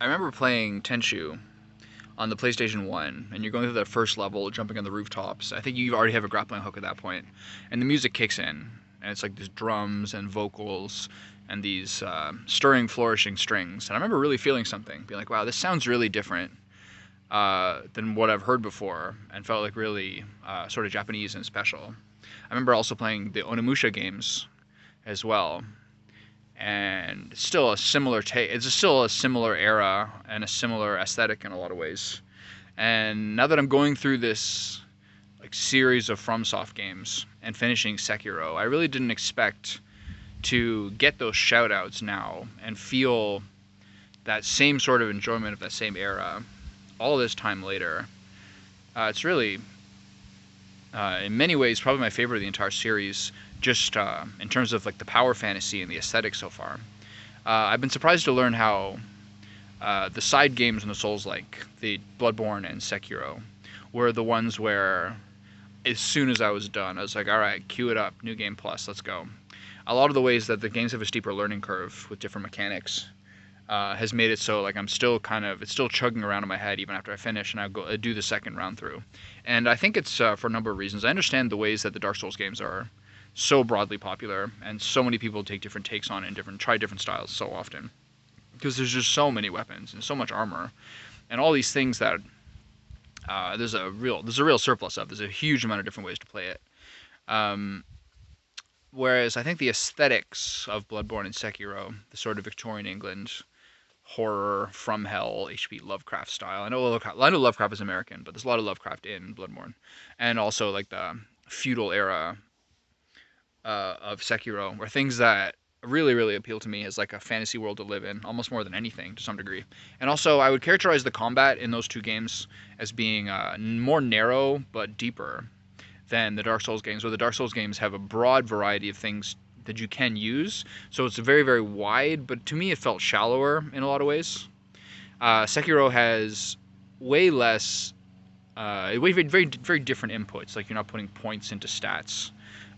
I remember playing Tenchu on the PlayStation 1, and you're going through the first level, jumping on the rooftops. I think you already have a grappling hook at that point, and the music kicks in, and it's like these drums and vocals and these stirring, flourishing strings. And I remember really feeling something, being like, wow, this sounds really different than what I've heard before, and felt like really sort of Japanese and special. I remember also playing the Onimusha games as well, and still a similar take. It's still a similar era and a similar aesthetic in a lot of ways. And now that I'm going through this like series of FromSoft games and finishing Sekiro, I really didn't expect to get those shoutouts now and feel that same sort of enjoyment of that same era all this time later. It's really, in many ways, probably my favorite of the entire series, just in terms of like the power fantasy and the aesthetic so far. I've been surprised to learn how the side games in the Souls-like, the Bloodborne and Sekiro, were the ones where as soon as I was done, I was like, all right, queue it up, New Game Plus, let's go. A lot of the ways that the games have a steeper learning curve with different mechanics has made it so like I'm still it's still chugging around in my head even after I finish and I do the second round through. And I think it's for a number of reasons. I understand the ways that the Dark Souls games are so broadly popular and so many people take different takes on it and try different styles so often. Because there's just so many weapons and so much armor and all these things that there's a real surplus of. There's a huge amount of different ways to play it. Whereas I think the aesthetics of Bloodborne and Sekiro, the sort of Victorian England horror from hell H.P. Lovecraft style. I know Lovecraft is American, but there's a lot of Lovecraft in Bloodborne, and also like the feudal era of Sekiro, were things that really appeal to me as like a fantasy world to live in, almost more than anything to some degree. And also, I would characterize the combat in those two games as being more narrow but deeper than the Dark Souls games, where the Dark Souls games have a broad variety of things that you can use. So it's very wide, but to me it felt shallower in a lot of ways. Sekiro has way less, very different inputs. Like you're not putting points into stats.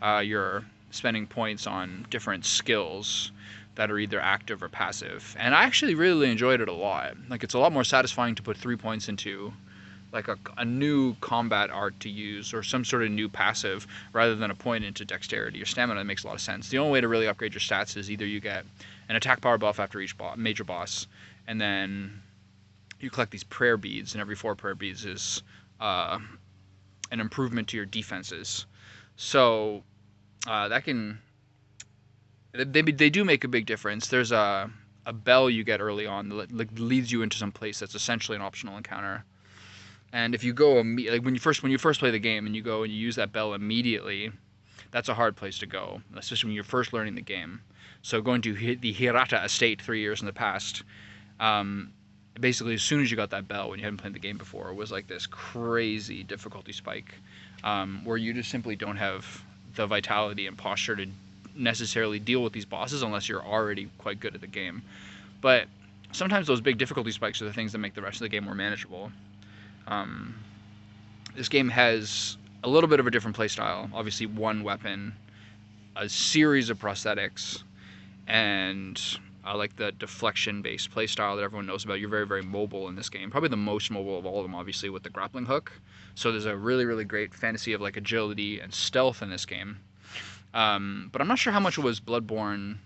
You're spending points on different skills that are either active or passive. And I actually really enjoyed it a lot. Like it's a lot more satisfying to put 3 points into like a new combat art to use or some sort of new passive rather than a point into dexterity or stamina. That makes a lot of sense. The only way to really upgrade your stats is either you get an attack power buff after each major boss, and then you collect these prayer beads, and every 4 prayer beads is an improvement to your defenses. So that can they do make a big difference. There's a bell you get early on that leads you into some place that's essentially an optional encounter. And if you go like when you first play the game and you go and you use that bell immediately, that's a hard place to go, especially when you're first learning the game. So going to the Hirata estate 3 years in the past, basically as soon as you got that bell when you hadn't played the game before, was like this crazy difficulty spike, where you just simply don't have the vitality and posture to necessarily deal with these bosses unless you're already quite good at the game. But sometimes those big difficulty spikes are the things that make the rest of the game more manageable. This game has a little bit of a different playstyle. Obviously, one weapon, a series of prosthetics, and like the deflection-based playstyle that everyone knows about. You're very mobile in this game. Probably the most mobile of all of them, obviously, with the grappling hook. So there's a really great fantasy of like agility and stealth in this game. But I'm not sure how much it was Bloodborne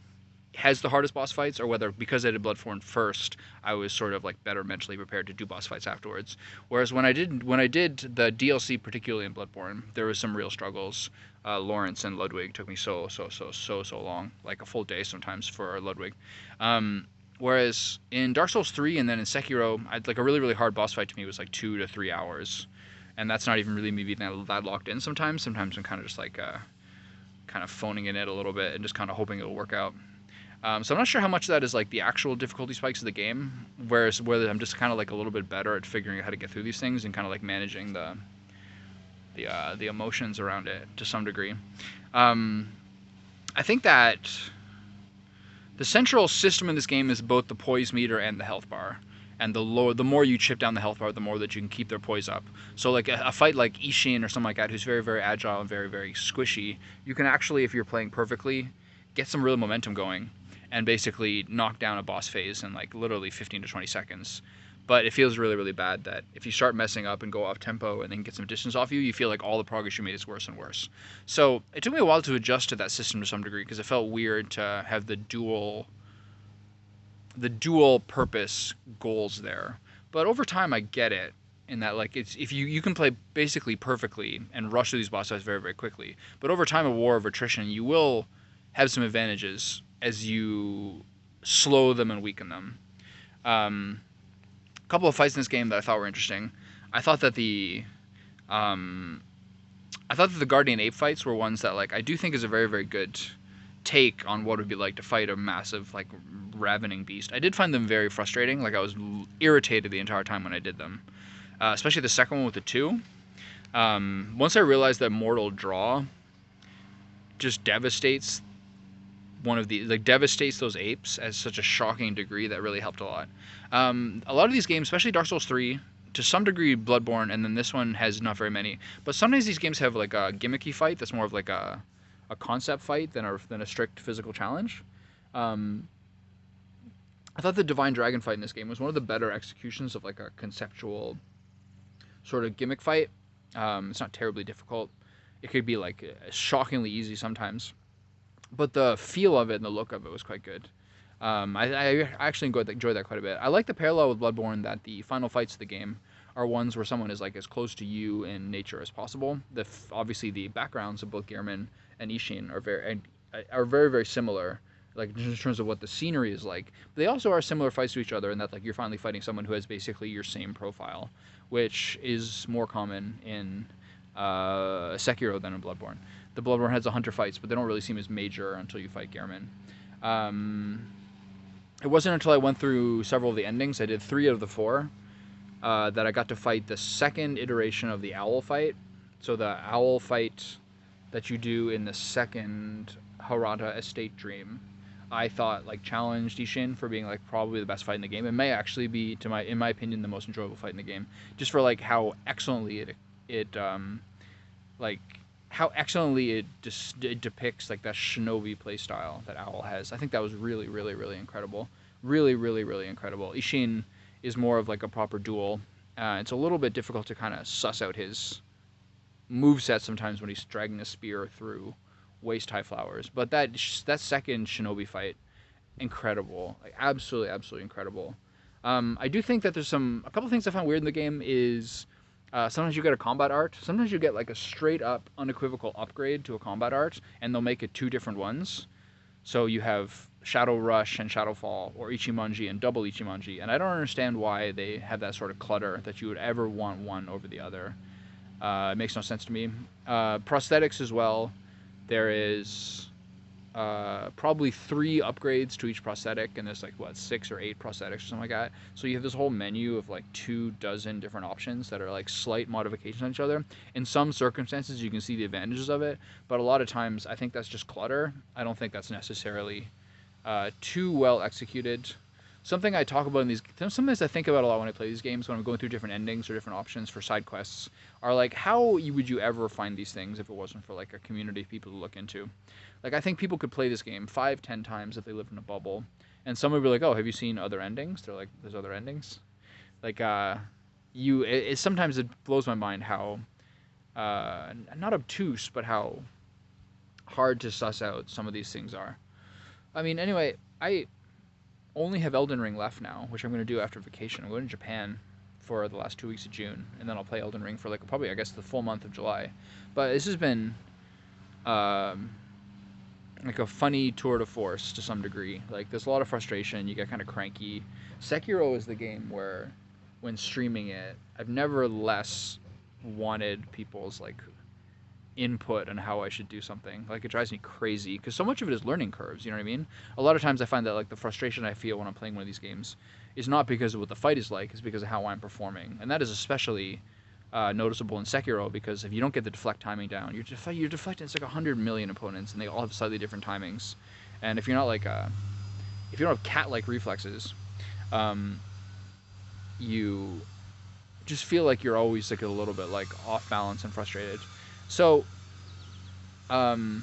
has the hardest boss fights, or whether because I did Bloodborne first, I was sort of like better mentally prepared to do boss fights afterwards. Whereas when I did the DLC, particularly in Bloodborne, there was some real struggles. Lawrence and Ludwig took me so long, like a full day sometimes for Ludwig. Whereas in Dark Souls 3 and then in Sekiro, I'd like a really hard boss fight to me was like 2 to 3 hours, and that's not even really me being that locked in. Sometimes I'm kind of just like kind of phoning in it a little bit and just kind of hoping it'll work out. So I'm not sure how much of that is like the actual difficulty spikes of the game, whereas whether I'm just kind of like a little bit better at figuring out how to get through these things and kind of like managing the emotions around it to some degree. I think that the central system in this game is both the poise meter and the health bar. And the more you chip down the health bar, the more that you can keep their poise up. So like a fight like Ishin or something like that, who's very agile and very squishy, you can actually, if you're playing perfectly, get some real momentum going. and basically knock down a boss phase in like literally 15 to 20 seconds. But it feels really, really bad that if you start messing up and go off tempo and then get some distance off you, you feel like all the progress you made is worse and worse. So it took me a while to adjust to that system to some degree because it felt weird to have the dual purpose goals there. But over time, I get it in that like it's if you can play basically perfectly and rush through these boss fights very very quickly. But over time, a war of attrition, you will have some advantages as you slow them and weaken them. A couple of fights in this game that I thought were interesting. I thought that the um, Guardian Ape fights were ones that like I do think is a very very good take on what it would be like to fight a massive like ravening beast. I did find them very frustrating. Like I was irritated the entire time when I did them, especially the second one with the two. Once I realized that Mortal Draw just devastates devastates those apes at such a shocking degree, that really helped a lot. A lot of these games, especially Dark Souls 3, to some degree Bloodborne, and then this one has not very many. But sometimes these games have like a gimmicky fight that's more of like a concept fight than a strict physical challenge. I thought the Divine Dragon fight in this game was one of the better executions of like a conceptual sort of gimmick fight. It's not terribly difficult. It could be like shockingly easy sometimes, but the feel of it and the look of it was quite good. I actually enjoyed that quite a bit. I like the parallel with Bloodborne that the final fights of the game are ones where someone is like as close to you in nature as possible. Obviously the backgrounds of both Gehrman and Ishin are very very similar, like in terms of what the scenery is like. But they also are similar fights to each other in that like you're finally fighting someone who has basically your same profile, which is more common in Sekiro than in Bloodborne. The Bloodborne has the hunter fights, but they don't really seem as major until you fight Gehrman. It wasn't until I went through several of the endings, I did 3 out of the 4, that I got to fight the second iteration of the owl fight. So the owl fight that you do in the second Harada Estate Dream, I thought like challenged Ishin for being like probably the best fight in the game. It may actually be, in my opinion, the most enjoyable fight in the game, just for like how excellently it depicts like that shinobi playstyle that Owl has. I think that was really, really, really incredible. Really, really, really incredible. Ishin is more of like a proper duel. It's a little bit difficult to kind of suss out his moveset sometimes when he's dragging a spear through waist-high flowers. But that second shinobi fight, incredible. Like absolutely, absolutely incredible. I do think that there's a couple things I found weird in the game is sometimes you get a combat art. Sometimes you get like a straight up unequivocal upgrade to a combat art, and they'll make it 2 different ones. So you have Shadow Rush and Shadowfall, or Ichimonji and double Ichimonji, and I don't understand why they have that sort of clutter that you would ever want one over the other. It makes no sense to me. Prosthetics as well. There is probably 3 upgrades to each prosthetic, and there's like 6 or 8 prosthetics or something like that. So you have this whole menu of like 24 different options that are like slight modifications on each other. In some circumstances you can see the advantages of it, but a lot of times I think that's just clutter. I don't think that's necessarily too well executed. Something I talk about in these, sometimes I think about a lot when I play these games, when I'm going through different endings or different options for side quests, are like, how would you ever find these things if it wasn't for like a community of people to look into? Like, I think people could play this game 5-10 times if they lived in a bubble, and someone would be like, oh, have you seen other endings? They're like, there's other endings? Like, sometimes it blows my mind how, not obtuse, but how hard to suss out some of these things are. I mean, anyway, I only have Elden Ring left now, which I'm going to do after vacation. I'm going to Japan for the last 2 weeks of June, and then I'll play Elden Ring for like probably, I guess, the full month of July. But this has been like a funny tour de force to some degree. Like, there's a lot of frustration. You get kind of cranky. Sekiro is the game where, when streaming it, I've never less wanted people's like input on how I should do something. Like, it drives me crazy because so much of it is learning curves, you know what I mean? A lot of times I find that like the frustration I feel when I'm playing one of these games is not because of what the fight is like, it's because of how I'm performing. And that is especially noticeable in Sekiro, because if you don't get the deflect timing down, you're deflecting. It's like 100 million opponents, and they all have slightly different timings. And if you're not like if you don't have cat-like reflexes, you just feel like you're always like a little bit like off balance and frustrated. So, couple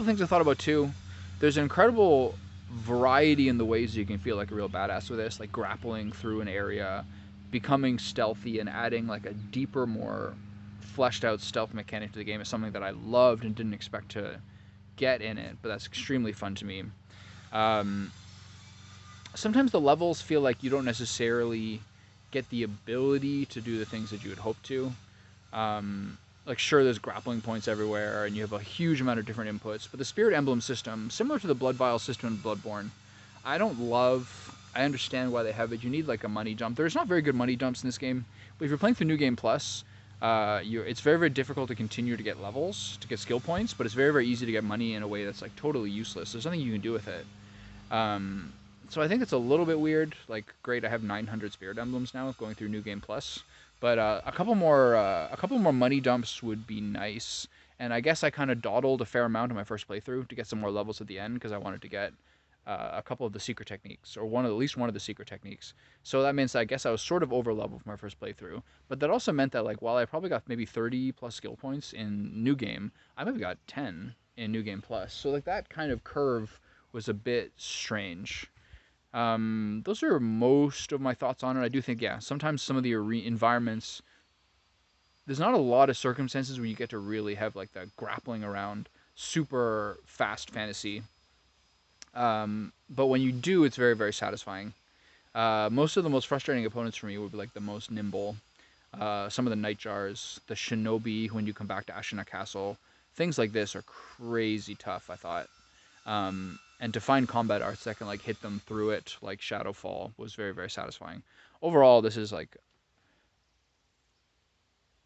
things I thought about too. there's an incredible variety in the ways you can feel like a real badass with this, like grappling through an area, becoming stealthy, and adding like a deeper, more fleshed out stealth mechanic to the game is something that I loved and didn't expect to get in it, but that's extremely fun to me. Um, Sometimes the levels feel like you don't necessarily get the ability to do the things that you would hope to. Like, sure, there's grappling points everywhere, and you have a huge amount of different inputs, but the Spirit Emblem system, similar to the Blood Vial system in Bloodborne, I don't love. I understand why they have it. You need like a money dump. There's not very good money dumps in this game, but if you're playing through New Game Plus, it's very, very difficult to continue to get levels, to get skill points, but it's very, very easy to get money in a way that's like totally useless. There's nothing you can do with it. Um, so I think it's a little bit weird. Like, great, I have 900 Spirit Emblems now, going through New Game Plus, but a couple more money dumps would be nice. And I guess I kind of dawdled a fair amount in my first playthrough to get some more levels at the end because I wanted to get a couple of the secret techniques, or at least one of the secret techniques. So that means I guess I was sort of over leveled for my first playthrough. But that also meant that like while I probably got maybe 30 plus skill points in New Game, I maybe got 10 in New Game Plus. So like that kind of curve was a bit strange. Those are most of my thoughts on it. I do think, yeah, sometimes some of the environments, there's not a lot of circumstances where you get to really have like the grappling around super fast fantasy. But when you do, it's very, very satisfying. Most of the most frustrating opponents for me would be like the most nimble. Some of the Nightjars, the Shinobi when you come back to Ashina Castle. Things like this are crazy tough, I thought. And to find combat arts that can like hit them through it, like Shadowfall, was very, very satisfying. Overall, this is like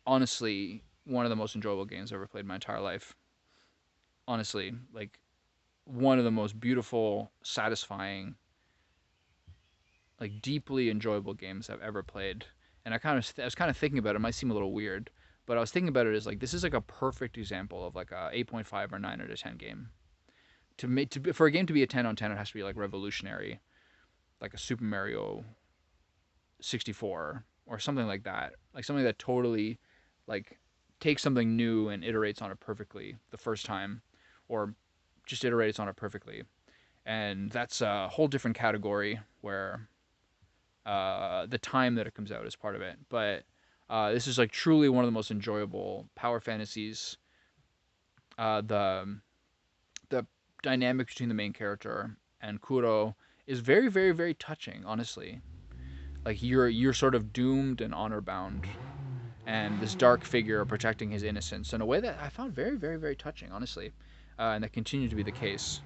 honestly one of the most enjoyable games I've ever played in my entire life. Honestly, like one of the most beautiful, satisfying, like deeply enjoyable games I've ever played. And I was kind of thinking about it. It might seem a little weird, but I was thinking about it as like this is like a perfect example of like a 8.5 or 9 out of 10 game. For a game to be a 10 on 10, it has to be like revolutionary, like a Super Mario 64 or something like that. Like something that totally like takes something new and iterates on it perfectly the first time, or just iterates on it perfectly. And that's a whole different category where the time that it comes out is part of it. But this is like truly one of the most enjoyable power fantasies. The dynamic between the main character and Kuro is very, very, very touching. Honestly, like you're sort of doomed and honor bound, and this dark figure protecting his innocence in a way that I found very, very, very touching. Honestly, and that continued to be the case.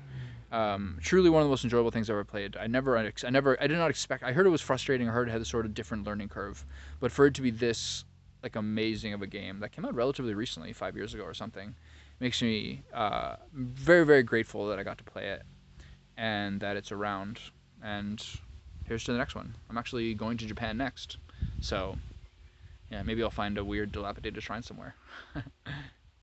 Truly one of the most enjoyable things I ever played. I did not expect. I heard it was frustrating. I heard it had a sort of different learning curve, but for it to be this like amazing of a game that came out relatively recently, 5 years ago or something, makes me very, very grateful that I got to play it and that it's around. And here's to the next one. I'm actually going to Japan next, so yeah, maybe I'll find a weird dilapidated shrine somewhere.